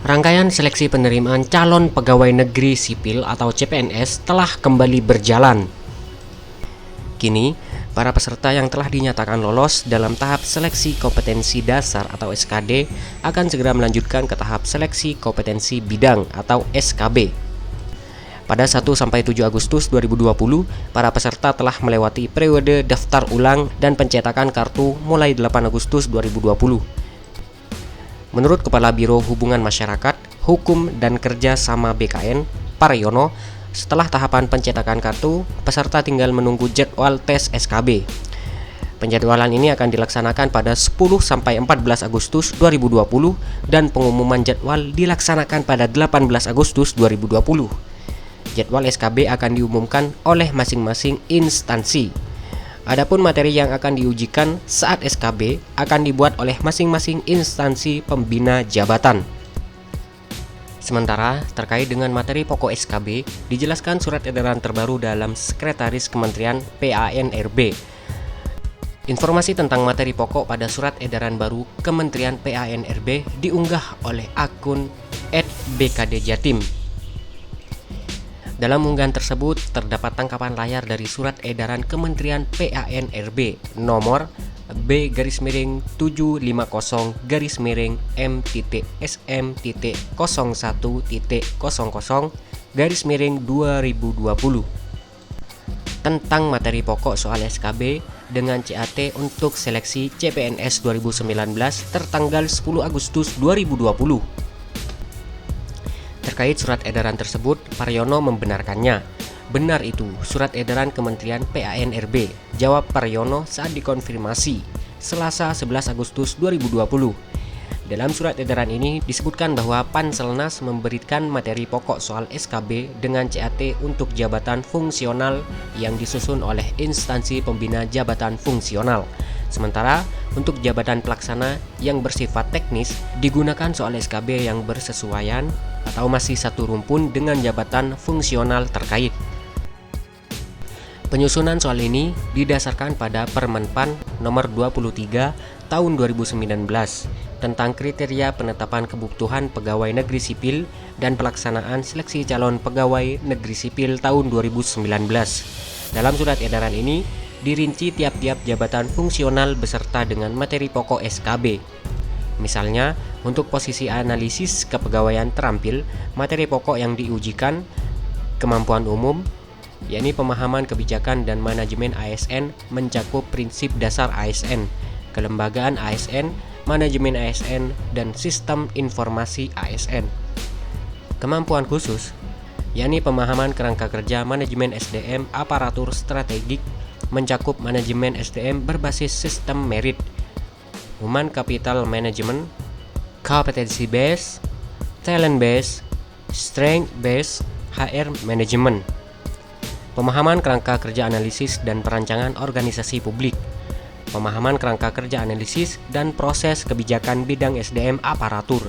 Rangkaian seleksi penerimaan calon pegawai negeri sipil atau CPNS telah kembali berjalan. Kini, para peserta yang telah dinyatakan lolos dalam tahap seleksi kompetensi dasar atau SKD akan segera melanjutkan ke tahap seleksi kompetensi bidang atau SKB. Pada 1-7 Agustus 2020, para peserta telah melewati periode daftar ulang dan pencetakan kartu mulai 8 Agustus 2020. Menurut Kepala Biro Hubungan Masyarakat, Hukum dan Kerja sama BKN, Paryono, setelah tahapan pencetakan kartu, peserta tinggal menunggu jadwal tes SKB. Penjadwalan ini akan dilaksanakan pada 10-14 Agustus 2020 dan pengumuman jadwal dilaksanakan pada 18 Agustus 2020. Jadwal SKB akan diumumkan oleh masing-masing instansi. Adapun materi yang akan diujikan saat SKB akan dibuat oleh masing-masing instansi pembina jabatan. Sementara terkait dengan materi pokok SKB, dijelaskan surat edaran terbaru dalam Sekretaris Kementerian PANRB. Informasi tentang materi pokok pada surat edaran baru Kementerian PANRB diunggah oleh akun @bkdjatim. Dalam unggahan tersebut terdapat tangkapan layar dari surat edaran Kementerian PANRB nomor B-SM-2020 tentang materi pokok soal SKB dengan CAT untuk seleksi CPNS 2019 tertanggal 10 Agustus 2020. Terkait surat edaran tersebut, Paryono membenarkannya. Benar itu, surat edaran Kementerian PANRB, jawab Paryono saat dikonfirmasi Selasa 11 Agustus 2020. Dalam surat edaran ini disebutkan bahwa Panselnas memberikan materi pokok soal SKB dengan CAT untuk jabatan fungsional yang disusun oleh instansi pembina jabatan fungsional. Sementara untuk jabatan pelaksana yang bersifat teknis digunakan soal SKB yang bersesuaian atau masih satu rumpun dengan jabatan fungsional terkait. Penyusunan soal ini didasarkan pada Permenpan nomor 23 tahun 2019 tentang kriteria penetapan kebutuhan pegawai negeri sipil dan pelaksanaan seleksi calon pegawai negeri sipil tahun 2019. Dalam surat edaran ini dirinci tiap-tiap jabatan fungsional beserta dengan materi pokok SKB. Misalnya, untuk posisi analisis kepegawaian terampil, materi pokok yang diujikan kemampuan umum, yakni pemahaman kebijakan dan manajemen ASN mencakup prinsip dasar ASN, kelembagaan ASN, manajemen ASN, dan sistem informasi ASN. Kemampuan khusus, yakni pemahaman kerangka kerja manajemen SDM aparatur strategik, mencakup manajemen SDM berbasis sistem merit, human capital management, competency based, talent based, strength based, HR management. Pemahaman kerangka kerja analisis dan perancangan organisasi publik, pemahaman kerangka kerja analisis dan proses kebijakan bidang SDM aparatur.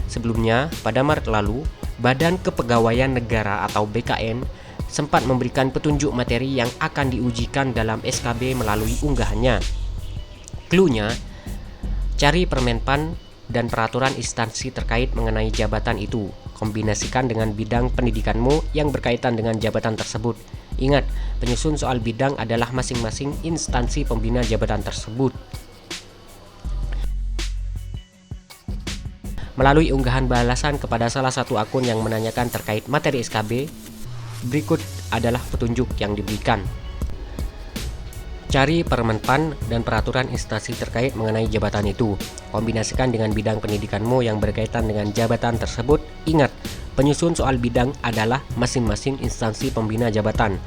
Sebelumnya, pada Maret lalu, Badan Kepegawaian Negara atau BKN sempat memberikan petunjuk materi yang akan diujikan dalam SKB melalui unggahannya. Cluenya, cari Permenpan dan peraturan instansi terkait mengenai jabatan itu. Kombinasikan dengan bidang pendidikanmu yang berkaitan dengan jabatan tersebut. Ingat, penyusun soal bidang adalah masing-masing instansi pembina jabatan tersebut. Melalui unggahan balasan kepada salah satu akun yang menanyakan terkait materi SKB, berikut adalah petunjuk yang diberikan. Cari Permenpan dan peraturan instansi terkait mengenai jabatan itu. Kombinasikan dengan bidang pendidikanmu yang berkaitan dengan jabatan tersebut. Ingat, penyusun soal bidang adalah masing-masing instansi pembina jabatan.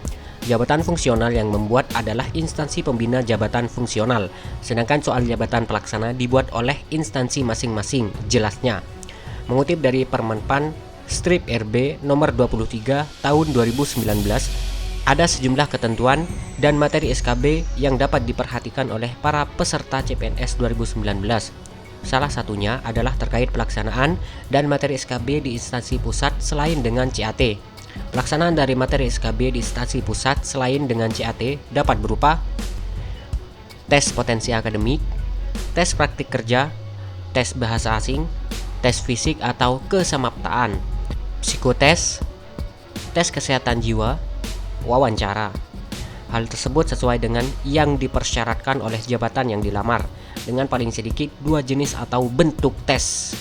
Jabatan fungsional yang membuat adalah instansi pembina jabatan fungsional, sedangkan soal jabatan pelaksana dibuat oleh instansi masing-masing, jelasnya. Mengutip dari Permenpan Strip RB nomor 23 tahun 2019, ada sejumlah ketentuan dan materi SKB yang dapat diperhatikan oleh para peserta CPNS 2019. Salah satunya adalah terkait pelaksanaan dan materi SKB di instansi pusat selain dengan CAT. Pelaksanaan dari materi SKB di instansi pusat selain dengan CAT dapat berupa tes potensi akademik, tes praktik kerja, tes bahasa asing, tes fisik atau kesamaptaan, psikotes, tes kesehatan jiwa, wawancara. Hal tersebut sesuai dengan yang dipersyaratkan oleh jabatan yang dilamar, dengan paling sedikit 2 jenis atau bentuk tes.